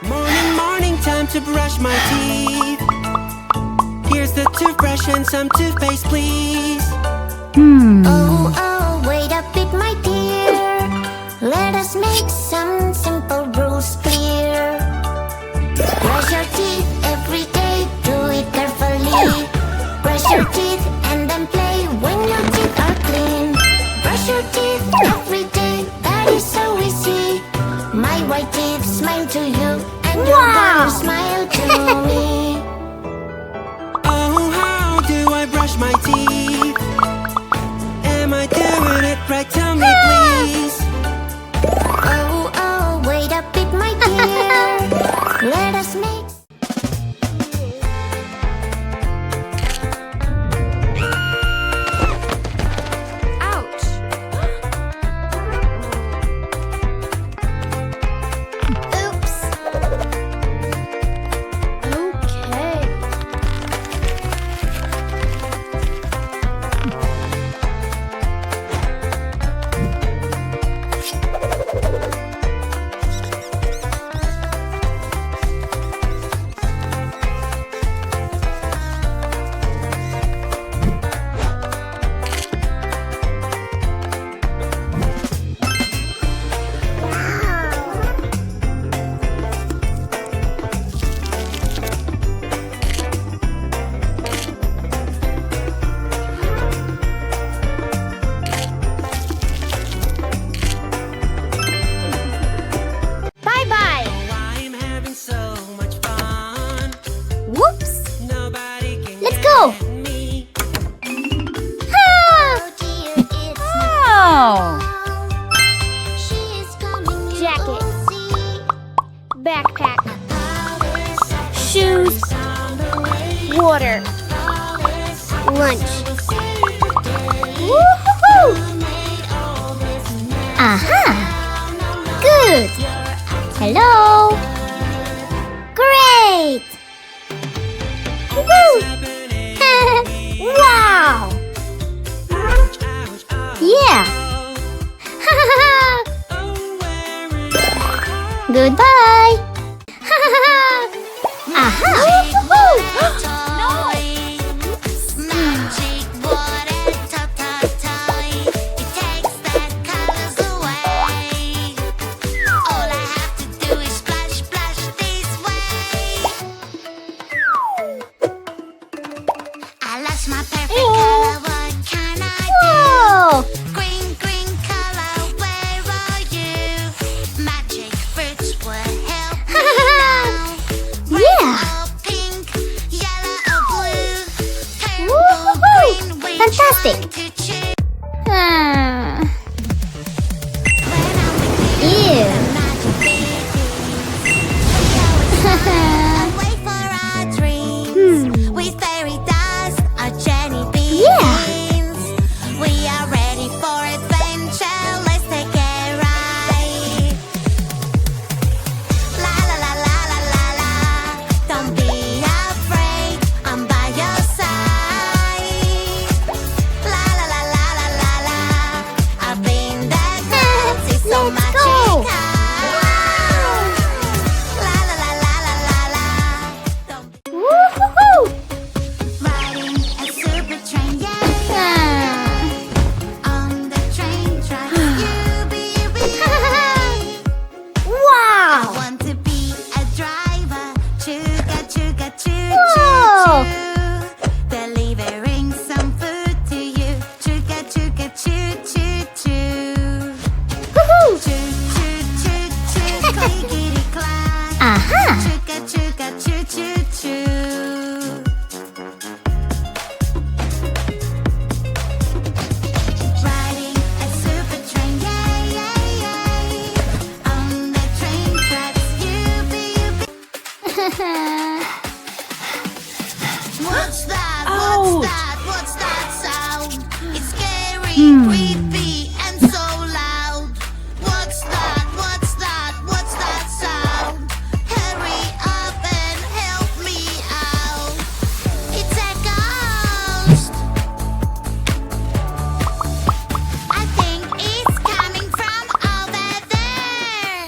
Morning, morning, time to brush my teeth. Here's the toothbrush and some toothpaste, please. Oh, oh, wait a bit, my dear. Let us make some simple rules clear. Brush your teeth every day, do it carefully. Brush your teeth and then play when your teeth are clean. Brush your teeth every day, that is so easy. My white teeth smile to you, and your gonna smile to me. Oh, how do I brush my teeth? Am I doing it right? Tell me, please. Oh, oh, wait a bit, my dear. Let us make Ouch! oops. Okay. Bye-bye! I'm having so much fun. Whoops! Nobody can Let's go! get me. Oh dear, it's Oh! she is coming. You Jacket. will see. Backpack. Powder's Shoes. on the way. Water. Powder's Lunch. Woo! Woohoo! Aha! Good! Hello! Great! Woo! Wow! Yeah! Goodbye! Aha! Woohoo! Magic water, top, top, toy. It takes the colors away. All I have to do is splash, splash this way. I lost my perfect color, what can I do? Whoa! Green, green color, where are you? Magic fruits will help me now. Yeah! Oh, pink, yellow or blue. Woohoo! Purple, green, which Fantastic. one to choose? Ah. When I'm with you, Ew. the magic begins. We always fly away for our dreams. With fairy dust, our journey begins. We are ready for adventure. Let's take a ride. La la la la la la la. Don't be afraid, I'm by your side. La la la la la la la. I've been there, clouds, it's so Let's magical. go. La la la la la la la. Don't be Woohoo! riding a super train, yeah. Ah. On the train tracks, you be I Wow! want to be a driver. Chugga chugga choo Whoa. choo choo. Delivering some food to you. Chugga chugga choo choo choo. Woohoo! Choo choo choo choo. Clickety clack. Aha! Chugga chugga choo choo choo. Riding a super train, yay, yay, yay. On the train tracks, you be. What's that? Ouch. What's that sound? It's scary, creepy, and so loud. What's that? What's that sound? Hurry up and help me out. It's a ghost. I think it's coming from over there.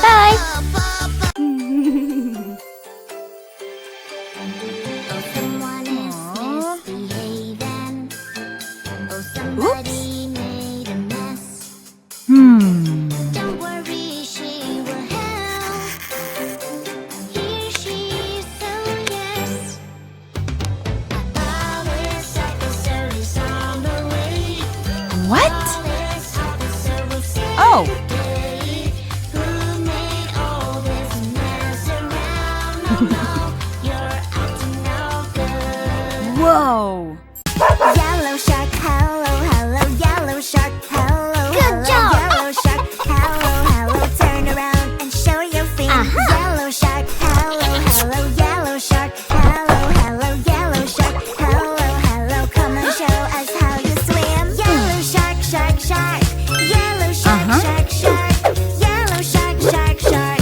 Bye-bye. Someone is misbehaving. Oh, somebody made a mess. Don't worry, she will help. Here she is, so yes. Police officer is on the way. What? Police officer will say Oh. today, who made all this mess around? No, no, you're acting no good. Whoa. Yellow shark, hello, hello, yellow shark, hello, Good hello, job. yellow shark, hello, hello, turn around and show your fin. Yellow shark, hello, hello, yellow shark, hello, hello, yellow shark, hello, hello, come and show us how you swim. Yellow shark, shark, shark, yellow shark, shark, shark, yellow shark, shark, shark,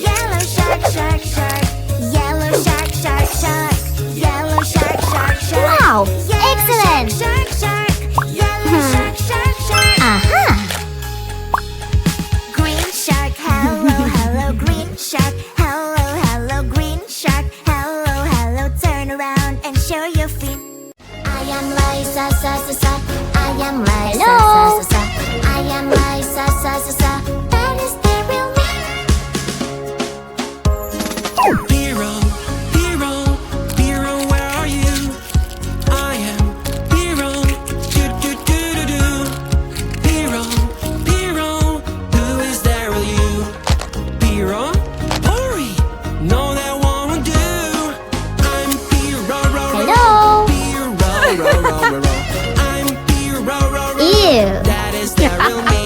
yellow shark, shark, shark, yellow shark, shark, shark, yellow shark, shark, shark. Wow, Yellow excellent. Shark, shark, yellow shark, shark, shark. Aha. Green shark, hello, hello, green shark, hello, hello, green shark, hello, hello, turn around and show your feet. I am Liza, sa, sa, sa. I am Liza, Hello. sa, sa, sa. I am Liza, sa, sa, sa. That is the real me. Hero, hero, hero, where are you? I am hero, do do do do do. Hero, hero, who is there with you? Hero, hurry, no that won't do. I'm hero, Hello. hero, I'm hero, Ew. that is the real me.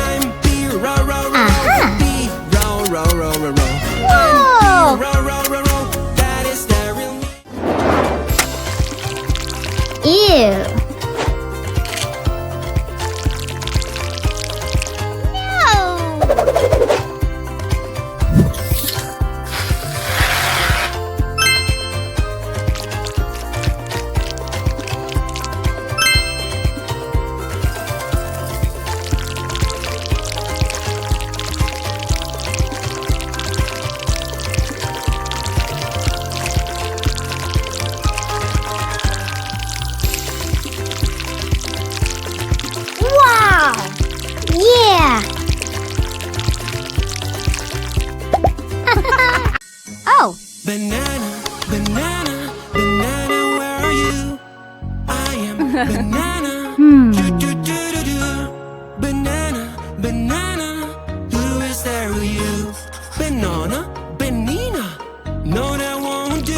I'm hero, Aha. Whoa. that is the real me. Ew. Wow. Yeah. Oh. Banana, banana, banana, where are you? I am banana. Do, do, do, do, do. Banana, banana, who is there with you? Banana, banana, no that won't do.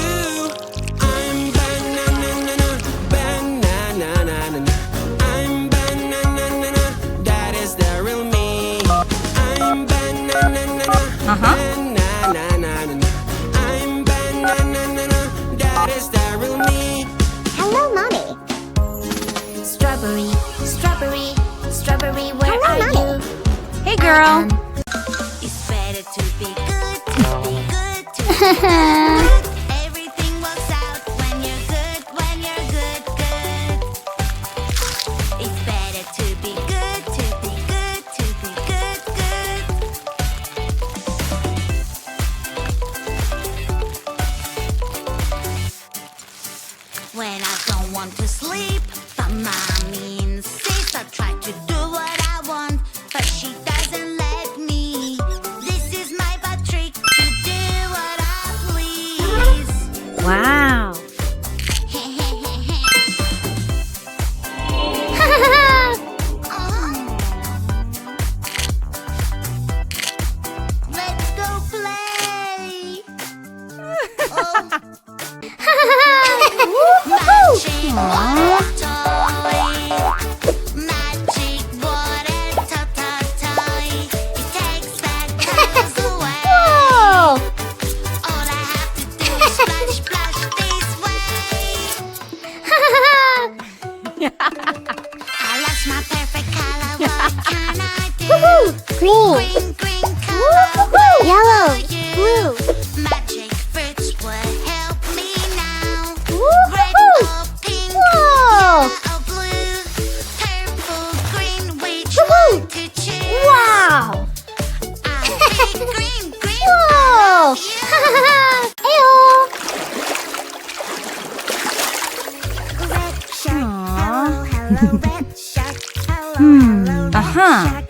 I'm banana, banana, I'm banana, that is the real me. I'm banana, banana, I'm banana, that is the real me. Hello, mommy. Strawberry, strawberry, strawberry, where are you? Hey, girl. It's better to be good, to be good, to be good. Everything works out when you're good, when you're good, good. It's better to be good, to be good, to be good, good. When I don't want to sleep, but mommy insists I try to do what I want, but she doesn't let me. This is my bad trick to do what I please. Wow. Let's go play. Oh. Magic water toy. Magic water toy. It takes bad colors away. Whoa. All I have to do is splash, splash this way. I lost my perfect color. What can I do? Woohoo. Green. Green, green color. Woohoo. Yellow. For you. Blue. Magic fruits will help me now. Red Woohoo. or pink, Whoa. yellow or blue, purple, green, which Woohoo. one to choose? Wow. I'll hello red shark. Hello, hello red Uh-huh. shark.